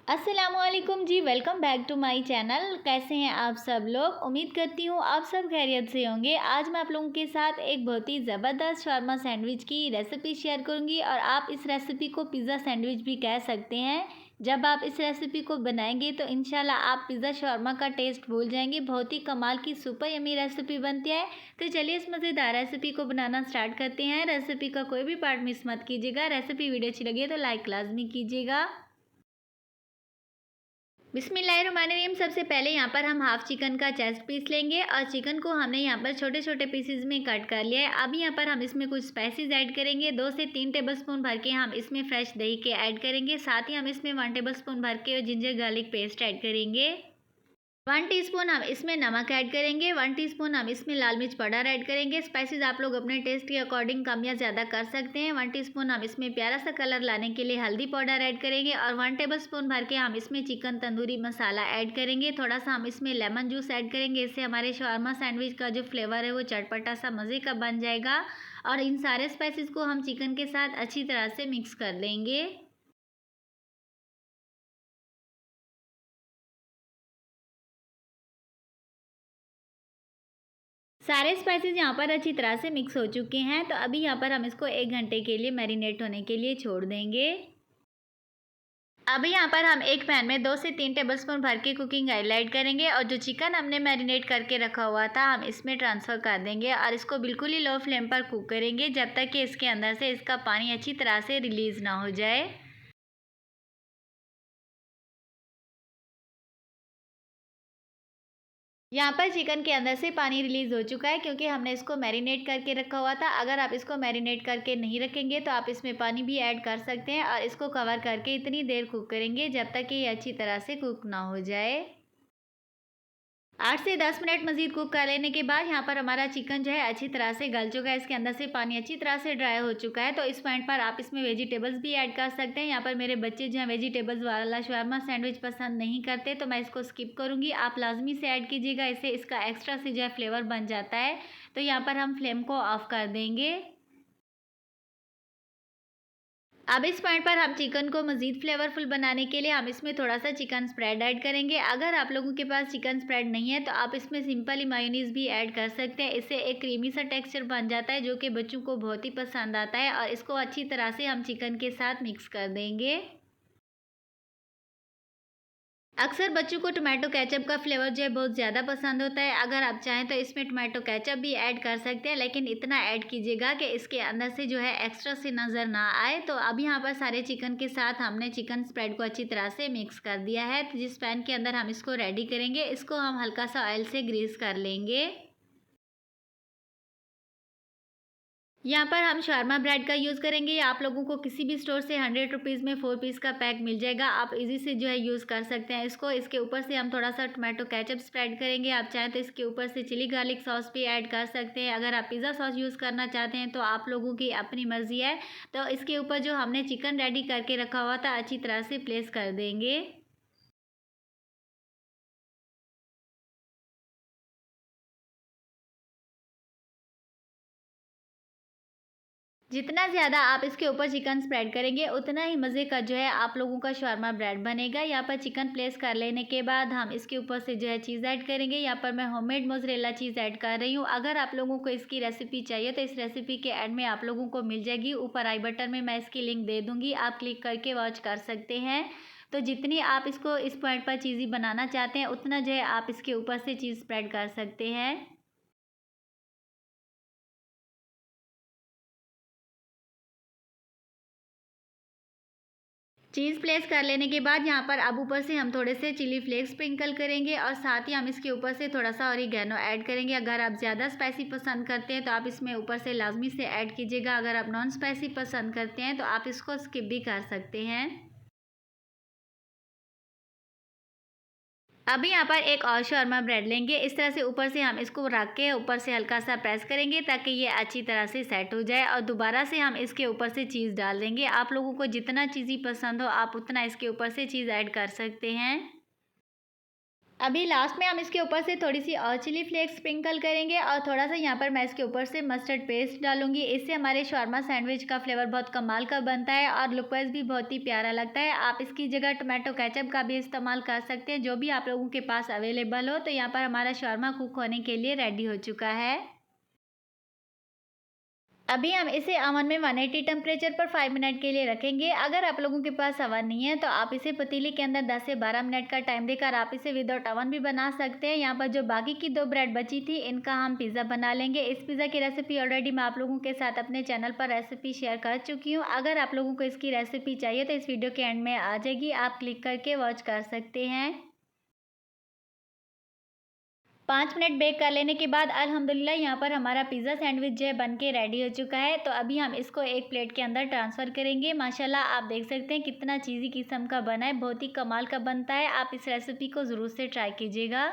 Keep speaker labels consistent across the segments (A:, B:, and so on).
A: अस्सलामुअलैकुम जी, welcome back to my channel. कैसे हैं आप सब लोग? उम्मीद करती हूँ आप सब खैरियत से होंगे। आज मैं आप लोगों के साथ एक बहुत ही ज़बरदस्त शवारमा सैंडविच की रेसिपी शेयर करूँगी और आप इस रेसिपी को पिज़्ज़ा सैंडविच भी कह सकते हैं। जब आप इस रेसिपी को बनाएंगे तो इंशाल्लाह आप पिज़्ज़ा शवारमा का टेस्ट भूल जाएंगे। बहुत ही कमाल की सुपर यम्मी रेसिपी बनती है। तो चलिए इस मज़ेदार रेसिपी को बनाना स्टार्ट करते हैं। रेसिपी का कोई भी पार्ट मिस मत कीजिएगा। रेसिपी वीडियो अच्छी लगी है तो लाइक लाजमी कीजिएगा। बिस्मिल्लाहिर्रहमानिर्रहीम। सबसे पहले यहाँ पर हम हाफ चिकन का चेस्ट पीस लेंगे और चिकन को हमने यहाँ पर छोटे छोटे पीसेस में कट कर लिया है। अब यहाँ पर हम इसमें कुछ स्पाइसेस ऐड करेंगे। 2 से 3 टेबलस्पून भर के हम इसमें फ्रेश दही के ऐड करेंगे। साथ ही हम इसमें 1 टेबलस्पून भर के जिंजर गार्लिक पेस्ट ऐड करेंगे। 1 टीस्पून हम इसमें नमक ऐड करेंगे। 1 टीस्पून हम इसमें लाल मिर्च पाउडर ऐड करेंगे। स्पाइसेस आप लोग अपने टेस्ट के अकॉर्डिंग कम या ज़्यादा कर सकते हैं। 1 टीस्पून हम इसमें प्यारा सा कलर लाने के लिए हल्दी पाउडर ऐड करेंगे और 1 टेबलस्पून भर के हम इसमें चिकन तंदूरी मसाला ऐड करेंगे। थोड़ा सा हम इसमें लेमन जूस ऐड करेंगे। इससे हमारे शवारमा सैंडविच का जो फ्लेवर है वो चटपटा सा मज़े का बन जाएगा। और इन सारे स्पाइसेस को हम चिकन के साथ अच्छी तरह से मिक्स कर लेंगे। सारे स्पाइसेस यहाँ पर अच्छी तरह से मिक्स हो चुके हैं। तो अभी यहाँ पर हम इसको 1 घंटे के लिए मैरिनेट होने के लिए छोड़ देंगे। अभी यहाँ पर हम एक पैन में 2 से 3 टेबलस्पून भर के कुकिंग ऑयल ऐड करेंगे और जो चिकन हमने मैरिनेट करके रखा हुआ था हम इसमें ट्रांसफ़र कर देंगे और इसको बिल्कुल ही लो फ्लेम पर कुक करेंगे जब तक कि इसके अंदर से इसका पानी अच्छी तरह से रिलीज़ ना हो जाए। यहाँ पर चिकन के अंदर से पानी रिलीज़ हो चुका है क्योंकि हमने इसको मैरिनेट करके रखा हुआ था। अगर आप इसको मैरिनेट करके नहीं रखेंगे तो आप इसमें पानी भी ऐड कर सकते हैं और इसको कवर करके इतनी देर कुक करेंगे जब तक कि ये अच्छी तरह से कुक ना हो जाए। 8 से 10 मिनट मज़ीद कुक कर लेने के बाद यहाँ पर हमारा चिकन जो है अच्छी तरह से गल चुका है। इसके अंदर से पानी अच्छी तरह से ड्राई हो चुका है। तो इस पॉइंट पर आप इसमें वेजिटेबल्स भी ऐड कर सकते हैं। यहाँ पर मेरे बच्चे जो हैं वेजिटेबल्स वाला शवारमा सैंडविच पसंद नहीं करते तो मैं इसको स्किप करूँगी। आप लाजमी से ऐड कीजिएगा, इससे इसका एक्स्ट्रा से जो है फ्लेवर बन जाता है। तो यहाँ पर हम फ्लेम को ऑफ कर देंगे। अब इस पॉइंट पर हम चिकन को मज़ीद फ्लेवरफुल बनाने के लिए हम इसमें थोड़ा सा चिकन स्प्रेड ऐड करेंगे। अगर आप लोगों के पास चिकन स्प्रेड नहीं है तो आप इसमें सिंपली मायोनीज़ भी ऐड कर सकते हैं। इससे एक क्रीमी सा टेक्सचर बन जाता है जो कि बच्चों को बहुत ही पसंद आता है। और इसको अच्छी तरह से हम चिकन के साथ मिक्स कर देंगे। अक्सर बच्चों को टोमेटो केचप का फ्लेवर जो है बहुत ज़्यादा पसंद होता है। अगर आप चाहें तो इसमें टोमेटो केचप भी ऐड कर सकते हैं, लेकिन इतना ऐड कीजिएगा कि इसके अंदर से जो है एक्स्ट्रा से नज़र ना आए। तो अब यहाँ पर सारे चिकन के साथ हमने चिकन स्प्रेड को अच्छी तरह से मिक्स कर दिया है। तो जिस पैन के अंदर हम इसको रेडी करेंगे इसको हम हल्का सा ऑयल से ग्रीस कर लेंगे। यहाँ पर हम शवारमा ब्रेड का यूज़ करेंगे। आप लोगों को किसी भी स्टोर से 100 रुपीज़ में 4 पीस का पैक मिल जाएगा। आप इजी से जो है यूज़ कर सकते हैं इसको। इसके ऊपर से हम थोड़ा सा टोमेटो केचप स्प्रेड करेंगे। आप चाहें तो इसके ऊपर से चिली गार्लिक सॉस भी ऐड कर सकते हैं। अगर आप पिज़्ज़ा सॉस यूज़ करना चाहते हैं तो आप लोगों की अपनी मर्ज़ी है। तो इसके ऊपर जो हमने चिकन रेडी करके रखा हुआ था अच्छी तरह से प्लेस कर देंगे। जितना ज़्यादा आप इसके ऊपर चिकन स्प्रेड करेंगे उतना ही मज़े का जो है आप लोगों का शवारमा ब्रेड बनेगा। यहाँ पर चिकन प्लेस कर लेने के बाद हम इसके ऊपर से जो है चीज़ ऐड करेंगे। यहाँ पर मैं होममेड मोज़रेला चीज़ ऐड कर रही हूँ। अगर आप लोगों को इसकी रेसिपी चाहिए तो इस रेसिपी के एंड में आप लोगों को मिल जाएगी। ऊपर आई बटन में मैं इसकी लिंक दे दूँगी, आप क्लिक करके वॉच कर सकते हैं। तो जितनी आप इसको इस पॉइंट पर चीज़ी बनाना चाहते हैं उतना जो है आप इसके ऊपर से चीज़ स्प्रेड कर सकते हैं। चीज़ प्लेस कर लेने के बाद यहाँ पर अब ऊपर से हम थोड़े से चिली फ्लेक्स स्प्रिंकल करेंगे और साथ ही हम इसके ऊपर से थोड़ा सा ऑरिगेनो ऐड करेंगे। अगर आप ज़्यादा स्पाइसी पसंद करते हैं तो आप इसमें ऊपर से लाजमी से ऐड कीजिएगा। अगर आप नॉन स्पाइसी पसंद करते हैं तो आप इसको स्किप भी कर सकते हैं। अभी यहाँ पर एक और शवारमा ब्रेड लेंगे। इस तरह से ऊपर से हम इसको रख के ऊपर से हल्का सा प्रेस करेंगे ताकि ये अच्छी तरह से सेट हो जाए और दोबारा से हम इसके ऊपर से चीज़ डाल देंगे। आप लोगों को जितना चीज़ी पसंद हो आप उतना इसके ऊपर से चीज़ ऐड कर सकते हैं। अभी लास्ट में हम इसके ऊपर से थोड़ी सी और चिली फ्लेक्स स्प्रिंकल करेंगे और थोड़ा सा यहाँ पर मैं इसके ऊपर से मस्टर्ड पेस्ट डालूंगी। इससे हमारे शॉर्मा सैंडविच का फ्लेवर बहुत कमाल का बनता है और लुक वाइज भी बहुत ही प्यारा लगता है। आप इसकी जगह टोमेटो केचप का भी इस्तेमाल कर सकते हैं, जो भी आप लोगों के पास अवेलेबल हो। तो यहाँ पर हमारा शॉर्मा कुक होने के लिए रेडी हो चुका है। अभी हम इसे अवन में 180 टेम्परेचर पर 5 मिनट के लिए रखेंगे। अगर आप लोगों के पास अवन नहीं है तो आप इसे पतीली के अंदर 10 से 12 मिनट का टाइम देकर आप इसे विदाउट अवन भी बना सकते हैं। यहाँ पर जो बाकी की 2 ब्रेड बची थी इनका हम पिज़्ज़ा बना लेंगे। इस पिज़्ज़ा की रेसिपी ऑलरेडी मैं आप लोगों के साथ अपने चैनल पर रेसिपी शेयर कर चुकी हूँ। अगर आप लोगों को इसकी रेसिपी चाहिए तो इस वीडियो के एंड में आ जाएगी, आप क्लिक करके वॉच कर सकते हैं। 5 मिनट बेक कर लेने के बाद अल्हम्दुलिल्लाह यहाँ पर हमारा पिज़्ज़ा सैंडविच जो है बन के रेडी हो चुका है। तो अभी हम इसको एक प्लेट के अंदर ट्रांसफ़र करेंगे। माशाल्लाह आप देख सकते हैं कितना चीज़ी किस्म का बना है, बहुत ही कमाल का बनता है। आप इस रेसिपी को ज़रूर से ट्राई कीजिएगा।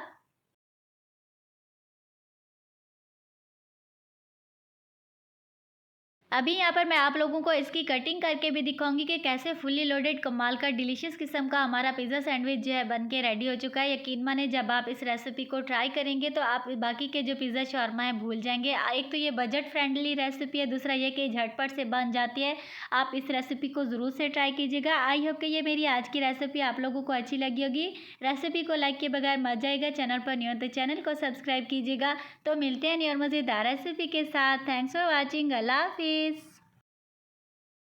A: अभी यहाँ पर मैं आप लोगों को इसकी कटिंग करके भी दिखाऊंगी कि कैसे फुल्ली लोडेड कमाल का डिलीशियस किस्म का हमारा पिज़्ज़ा सैंडविच जो है बन के रेडी हो चुका है। यकीन माने जब आप इस रेसिपी को ट्राई करेंगे तो आप बाकी के जो पिज़्ज़ा शॉर्मा है भूल जाएंगे। एक तो ये बजट फ्रेंडली रेसिपी है, दूसरा ये कि झटपट से बन जाती है। आप इस रेसिपी को ज़रूर से ट्राई कीजिएगा। आई होप कि ये मेरी आज की रेसिपी आप लोगों को अच्छी लगी होगी। रेसिपी को लाइक किए बगैर मत जाएगा। चैनल पर न्यू हो तो चैनल को सब्सक्राइब कीजिएगा। तो मिलते हैं न्यू और मज़ेदार रेसिपी के साथ। Thanks for watching. अल्लाह हाफिज़।